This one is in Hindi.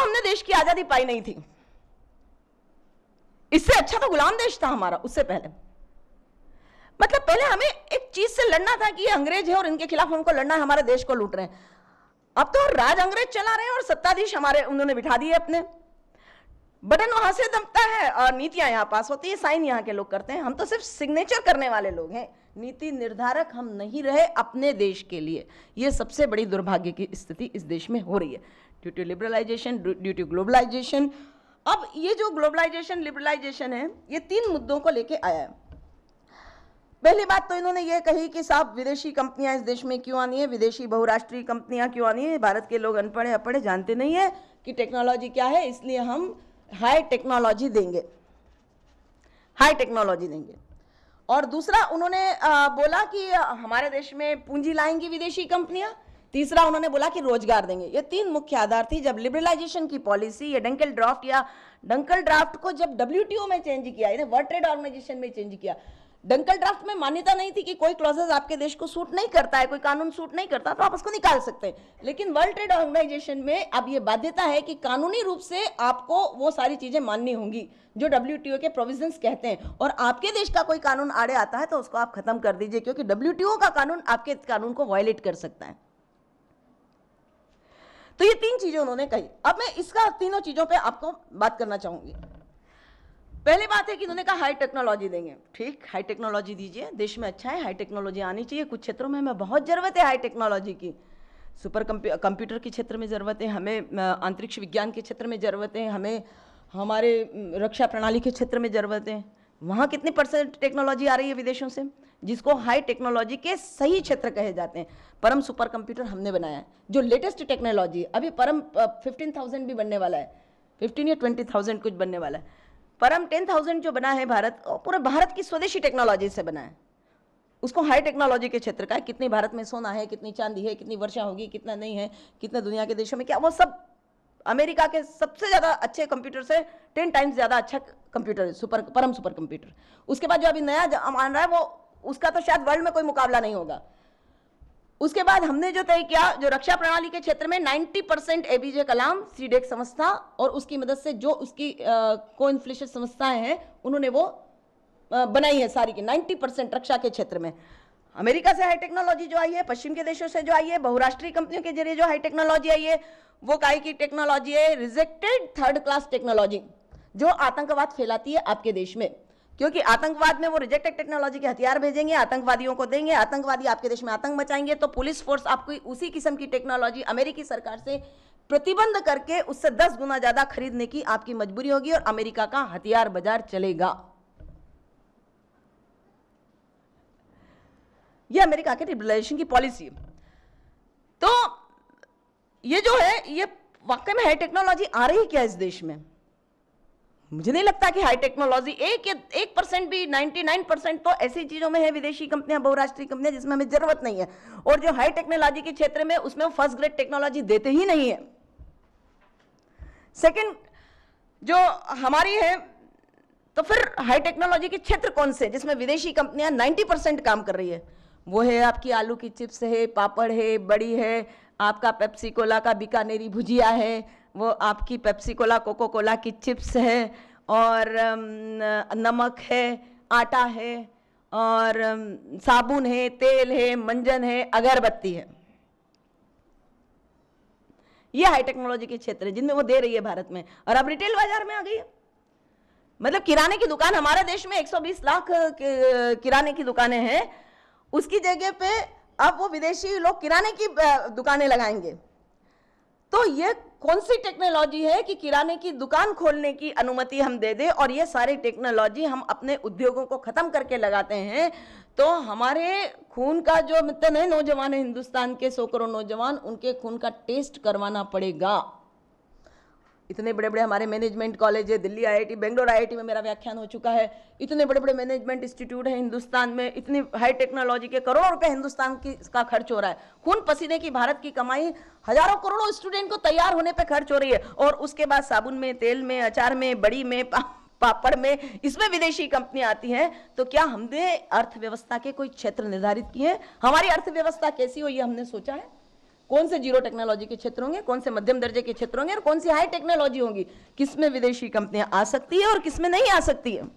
हमने देश की आजादी पाई नहीं थी। इससे अच्छा तो गुलाम देश था हमारा उससे पहले। मतलब पहले हमें एक चीज से लड़ना था कि ये अंग्रेज है और इनके खिलाफ हमको लड़ना है, हमारे देश को लूट रहे हैं। अब तो राज अंग्रेज चला रहे हैं और सत्ताधीश हमारे उन्होंने बिठा दिए अपने। बटन वहां से दबता है और नीतियां यहां पास होती है, साइन यहां के लोग करते हैं। हम तो सिर्फ सिग्नेचर करने वाले लोग हैं, नीति निर्धारक हम नहीं रहे अपने देश के लिए। यह सबसे बड़ी दुर्भाग्य की स्थिति इस देश में हो रही है due to liberalisation, due to globalisation. अब ये जो ग्लोबलाइजेशन लिबरलाइजेशन है, ये 3 मुद्दों को लेके आया है। पहली बात तो इन्होंने ये कही कि साहब विदेशी कंपनियां इस देश में क्यों आनी है, विदेशी बहुराष्ट्रीय कंपनियां क्यों आनी है, भारत के लोग अनपढ़े अपढ़े जानते नहीं है कि टेक्नोलॉजी क्या है, इसलिए हम हाई टेक्नोलॉजी देंगे, हाई टेक्नोलॉजी देंगे। और दूसरा उन्होंने बोला कि हमारे देश में पूंजी लाएंगी विदेशी कंपनियां। तीसरा उन्होंने बोला कि रोजगार देंगे। ये 3 मुख्य आधार थी। जब लिबरलाइजेशन की पॉलिसी या डंकल ड्राफ्ट को जब WTO में चेंज किया, वर्ल्ड ट्रेड ऑर्गेनाइजेशन में चेंज किया, डंकल ड्राफ्ट में मान्यता नहीं थी कि कोई क्लॉजेस आपके देश को सूट नहीं करता है, कोई कानून सूट नहीं करता तो आप उसको निकाल सकते हैं। लेकिन वर्ल्ड ट्रेड ऑर्गेनाइजेशन में अब ये बाध्यता है कि कानूनी रूप से आपको वो सारी चीजें माननी होंगी जो WTO के प्रोविजंस कहते हैं, और आपके देश का कोई कानून आड़े आता है तो उसको आप खत्म कर दीजिए, क्योंकि WTO का कानून आपके कानून को वायलेट कर सकता है। तो ये 3 चीजें उन्होंने कही। अब मैं इसका तीनों चीजों पे आपको बात करना चाहूंगी। पहली बात है कि उन्होंने कहा हाई टेक्नोलॉजी देंगे। ठीक, हाई टेक्नोलॉजी दीजिए, देश में अच्छा है, हाई टेक्नोलॉजी आनी चाहिए। कुछ क्षेत्रों में हमें बहुत जरूरत है हाई टेक्नोलॉजी की। सुपर कंप्यूटर के क्षेत्र में जरूरत है, हमें अंतरिक्ष विज्ञान के क्षेत्र में जरूरत है, हमें हमारे रक्षा प्रणाली के क्षेत्र में जरूरत है। वहाँ कितनी % टेक्नोलॉजी आ रही है विदेशों से, जिसको हाई टेक्नोलॉजी के सही क्षेत्र कहे जाते हैं। परम सुपर कंप्यूटर हमने बनाया है, जो लेटेस्ट टेक्नोलॉजी है। अभी परम 15,000 भी बनने वाला है, 15 या 20,000 कुछ बनने वाला है। परम 10,000 जो बना है भारत, पूरे भारत की स्वदेशी टेक्नोलॉजी से बना है। उसको हाई टेक्नोलॉजी के क्षेत्र का है। कितनी भारत में सोना है, कितनी चांदी है, कितनी वर्षा होगी, कितना नहीं है, कितने दुनिया के देशों में क्या, वो सब अमेरिका के सबसे ज्यादा अच्छे कंप्यूटर से 10 टाइम्स ज्यादा अच्छा कंप्यूटर है, परम सुपर कंप्यूटर। उसके बाद जो अभी नया मान रहा है वो, उसका तो शायद वर्ल्ड में कोई मुकाबला नहीं होगा। उसके बाद हमने जो तय किया, जो रक्षा प्रणाली के क्षेत्र में 90% APJ कलाम सीडेक संस्था और उसकी मदद से जो उसकी को-इन्फ्लेशन संस्थाएं हैं उन्होंने वो बनाई है सारी की 90% रक्षा के क्षेत्र में। अमेरिका से हाई टेक्नोलॉजी जो आई है, पश्चिम के देशों से जो आई है, बहुराष्ट्रीय कंपनियों के जरिए जो हाई टेक्नोलॉजी आई है, वो काय की टेक्नोलॉजी है, रिजेक्टेड 3rd क्लास टेक्नोलॉजी, जो आतंकवाद फैलाती है आपके देश में। क्योंकि आतंकवाद में वो रिजेक्टेड टेक्नोलॉजी के हथियार भेजेंगे, आतंकवादियों को देंगे, आतंकवादी आपके देश में आतंक मचाएंगे, तो पुलिस फोर्स आपको उसी किस्म की टेक्नोलॉजी अमेरिकी सरकार से प्रतिबंध करके उससे 10 गुना ज्यादा खरीदने की आपकी मजबूरी होगी और अमेरिका का हथियार बाजार चलेगा। ये अमेरिका के लिबरलाइजेशन की पॉलिसी। तो ये जो है, ये वाकई में हाई टेक्नोलॉजी आ रही है क्या इस देश में? मुझे नहीं लगता कि हाई टेक्नोलॉजी 1% भी, 99% तो ऐसी चीजों में है, विदेशी कंपनियां, बहुराष्ट्रीय कंपनियां, जिसमें हमें जरूरत नहीं है। और जो हाई टेक्नोलॉजी के क्षेत्र में, उसमें वो फर्स्ट ग्रेड टेक्नोलॉजी देते ही नहीं है। सेकंड जो हमारी है, तो फिर हाई टेक्नोलॉजी के क्षेत्र कौन से जिसमें विदेशी कंपनियां 90% काम कर रही है? वो है आपकी आलू की चिप्स है, पापड़ है, बड़ी है, आपका पेप्सी कोला का बीकानेरी भुजिया है, वो आपकी पेप्सी कोला कोको कोला की चिप्स है, और नमक है, आटा है, और साबुन है, तेल है, मंजन है, अगरबत्ती है। ये हाई टेक्नोलॉजी के क्षेत्र है जिनमें वो दे रही है भारत में। और अब रिटेल बाजार में आ गई है। मतलब किराने की दुकान, हमारे देश में 120 लाख किराने की दुकानें हैं, उसकी जगह पे अब वो विदेशी लोग किराने की दुकानें लगाएंगे। तो ये कौन सी टेक्नोलॉजी है कि किराने की दुकान खोलने की अनुमति हम दे दें और ये सारी टेक्नोलॉजी हम अपने उद्योगों को खत्म करके लगाते हैं? तो हमारे खून का जो मित्र है, नौजवान है हिंदुस्तान के 100 करोड़ नौजवान, उनके खून का टेस्ट करवाना पड़ेगा। इतने बड़े बड़े हमारे मैनेजमेंट कॉलेज है, दिल्ली IIT, बेंगलोर IIT में मेरा व्याख्यान हो चुका है। इतने बड़े बड़े मैनेजमेंट इंस्टीट्यूट है हिंदुस्तान में, इतनी हाई टेक्नोलॉजी के करोड़ों रुपए हिंदुस्तान का खर्च हो रहा है। खून पसीने की भारत की कमाई हजारों करोड़ों स्टूडेंट को तैयार होने पे खर्च हो रही है, और उसके बाद साबुन में, तेल में, अचार में, बड़ी में, पापड़ में, इसमें विदेशी कंपनियां आती हैं। तो क्या हमने अर्थव्यवस्था के कोई क्षेत्र निर्धारित किए हैं? हमारी अर्थव्यवस्था कैसी हो ये हमने सोचा है? कौन से जीरो टेक्नोलॉजी के क्षेत्र होंगे, कौन से मध्यम दर्जे के क्षेत्र होंगे और कौन सी हाई टेक्नोलॉजी होंगी, किसमें विदेशी कंपनियां आ सकती है और किसमें नहीं आ सकती है।